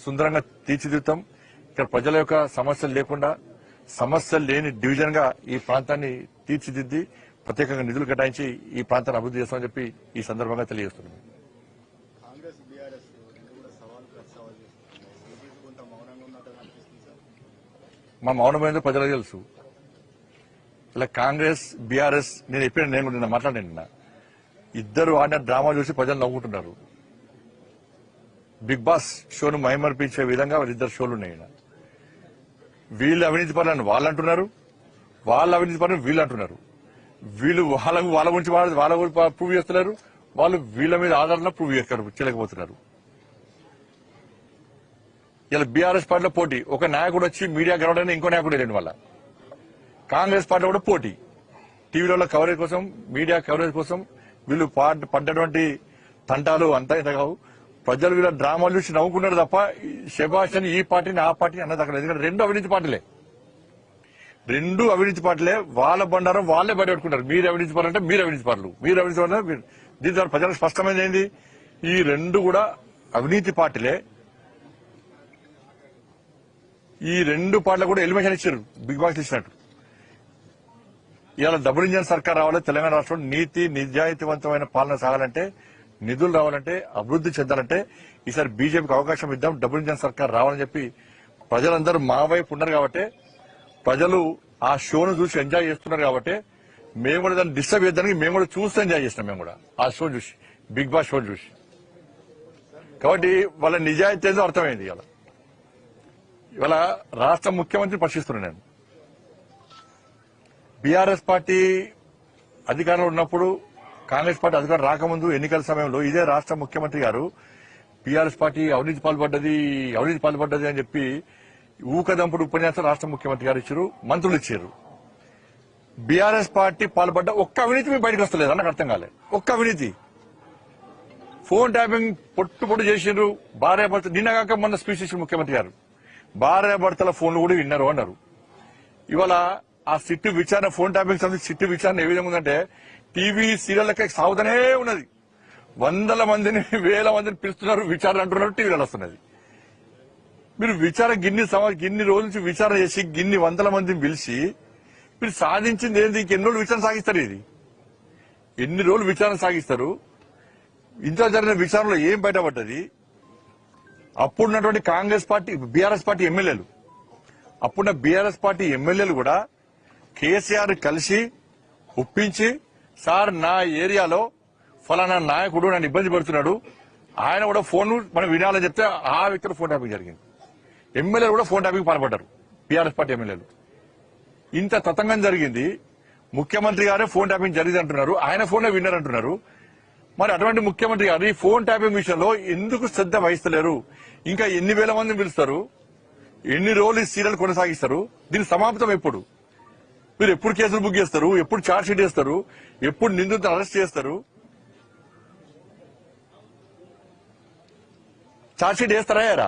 సుందరంగా తీర్చిదిద్దుతాం. ఇక్కడ ప్రజల యొక్క సమస్యలు లేకుండా సమస్యలు లేని డివిజన్ గా ఈ ప్రాంతాన్ని తీర్చిదిద్ది ప్రత్యేకంగా నిధులు కేటాయించి ఈ ప్రాంతాన్ని అభివృద్ధి చేస్తామని చెప్పి ఈ సందర్భంగా తెలియజేస్తున్నాం. మా మౌనమైందో ప్రజలకు తెలుసు. ఇలా కాంగ్రెస్ బీఆర్ఎస్ నేను నిన్న మాట్లాడిన ఇద్దరు ఆడిన డ్రామా చూసి ప్రజలు నవ్వుకుంటున్నారు. బిగ్ బాస్ షోను మైమర్పించే విధంగా వాళ్ళిద్దరు షోలు ఉన్నాయి. వీళ్ళు అవినీతి పనులను వాళ్ళు అంటున్నారు, వాళ్ళ అవినీతి పనులు వీళ్ళు అంటున్నారు. వీళ్ళు వాళ్ళ గురించి వాళ్ళ గురించి ప్రూవ్ చేస్తున్నారు, వాళ్ళు వీళ్ళ మీద ఆధారంగా ప్రూవ్ చేయలేకపోతున్నారు. ఇలా బీఆర్ఎస్ పార్టీలో పోటీ, ఒక నాయకుడు వచ్చి మీడియా గెలవడానికి ఇంకో నాయకుడు లేని వల్ల. కాంగ్రెస్ పార్టీలో కూడా పోటీ, టీవీలలో కవరేజ్ కోసం, మీడియా కవరేజ్ కోసం వీళ్ళు పడ్డటువంటి తంటాలు అంతా ఇంత కావు. ప్రజలు వీళ్ళ డ్రామాలు చూసి నవ్వుకున్నారు తప్ప శభాష్ అని ఈ పార్టీని ఆ పార్టీని అన్నది అక్కడ. ఎందుకంటే రెండు అవినీతి పార్టీలే, వాళ్ళ బండారం వాళ్ళే బయటపెట్టుకుంటారు. మీరు అవినీతి పార్టీ అంటే మీరు అవినీతి పార్టీలు, మీరు అవినీతి పార్టీ. దీని ద్వారా ప్రజలకు స్పష్టమైనది ఏంది, ఈ రెండు కూడా అవినీతి పార్టీలే. ఈ రెండు పార్టీలు కూడా ఎలిమినేషన్ ఇచ్చారు, బిగ్ బాస్ ఇచ్చినట్టు. ఇవాళ డబుల్ ఇంజన్ సర్కార్ రావాలి. తెలంగాణ రాష్ట్రంలో నీతి నిజాయితీవంతమైన పాలన సాగాలంటే, నిధులు రావాలంటే, అభివృద్ధి చెందాలంటే ఈసారి బీజేపీకి అవకాశం ఇద్దాం, డబుల్ ఇంజన్ సర్కార్ రావాలని చెప్పి ప్రజలందరూ మా వైపు ఉన్నారు. కాబట్టి ప్రజలు ఆ షోను చూసి ఎంజాయ్ చేస్తున్నారు. కాబట్టి మేము కూడా దాన్ని డిస్టర్బ్ చేద్దానికి మేము కూడా చూస్తూ ఎంజాయ్ చేసినాం. మేము కూడా ఆ షో చూసి, బిగ్ బాస్ షో చూసి. కాబట్టి వాళ్ళ నిజాయితీ ఏదో అర్థమైంది. ఇవాళ రాష్ట్ర ముఖ్యమంత్రి ప్రశ్నిస్తున్నాను నేను. బీఆర్ఎస్ పార్టీ అధికారంలో ఉన్నప్పుడు, కాంగ్రెస్ పార్టీ అధికారం రాకముందు ఎన్నికల సమయంలో ఇదే రాష్ట్ర ముఖ్యమంత్రి గారు బీఆర్ఎస్ పార్టీ అవినీతి పాల్పడ్డది అని చెప్పి ఊకదంపుడు ఉపన్యాసం రాష్ట్ర ముఖ్యమంత్రి గారు ఇచ్చారు, మంత్రులు ఇచ్చారు. బీఆర్ఎస్ పార్టీ పాల్పడ్డ ఒక్క అవినీతి మీ బయటకు వస్తలేదు, నాకు అర్థం కాలేదు. ఒక్క అవినీతి. ఫోన్ ట్యాపింగ్ పొట్టు చేసిండ్రు. భార్యాభర్త నిన్నగాక మొన్న స్పీచ్ ఇచ్చిన ముఖ్యమంత్రి గారు భార్యాభర్తల ఫోన్లు కూడా విన్నారు అన్నారు. ఇవాళ ఆ సిట్టు విచారణ, ఫోన్ ట్యాపింగ్ సంబంధించి సిట్టు విచారణ ఏ విధంగా ఉందంటే టీవీ సీరియల్లకే సాగుతూనే ఉన్నది. వందల మందిని, వేల మందిని పిలుస్తున్నారు, విచారణ అంటున్నారు, టీవీలలో వస్తున్నది. మీరు గిన్ని రోజుల నుంచి విచారణ చేసి గిన్ని వందల మందిని పిలిచి మీరు సాధించింది ఏంది? ఇంకెన్ని రోజులు విచారణ సాగిస్తారు? ఇది ఎన్ని రోజులు విచారణ సాగిస్తారు? ఇంత జరిగిన విచారణలో ఏం బయటపడ్డది? అప్పుడున్నటువంటి కాంగ్రెస్ పార్టీ, బీఆర్ఎస్ పార్టీ ఎమ్మెల్యేలు, అప్పుడున్న బీఆర్ఎస్ పార్టీ ఎమ్మెల్యేలు కూడా కేసీఆర్ కలిసి ఒప్పించి, సార్ నా ఏరియాలో ఫలానా నాయకుడు నన్ను ఇబ్బంది పెడుతున్నాడు, ఆయన కూడా ఫోన్ మనం వినాలని చెప్తే ఆ వ్యక్తులు ఫోన్ ట్యాపింగ్ జరిగింది. ఎమ్మెల్యేలు కూడా ఫోన్ ట్యాపింగ్ పాల్పడ్డారు, బీఆర్ఎస్ పార్టీ ఎమ్మెల్యేలు. ఇంత తతంగం జరిగింది. ముఖ్యమంత్రి గారే ఫోన్ ట్యాపింగ్ జరిగింది అంటున్నారు, ఆయన ఫోనే విన్నారంటున్నారు. మరి అటువంటి ముఖ్యమంత్రి గారు ఈ ఫోన్ ట్యాపింగ్ విషయంలో ఎందుకు శ్రద్ధ వహిస్తలేరు? ఇంకా ఎన్ని వేల మందిని పిలుస్తారు? ఎన్ని రోజులు ఈ సీరియల్ కొనసాగిస్తారు? దీని సమాప్తం ఎప్పుడు? మీరు ఎప్పుడు కేసులు బుక్ చేస్తారు? ఎప్పుడు ఛార్జ్ షీట్ చేస్తారు? ఎప్పుడు నిందితులను అరెస్ట్ చేస్తారు? ఛార్జ్ షీట్ వేస్తారా?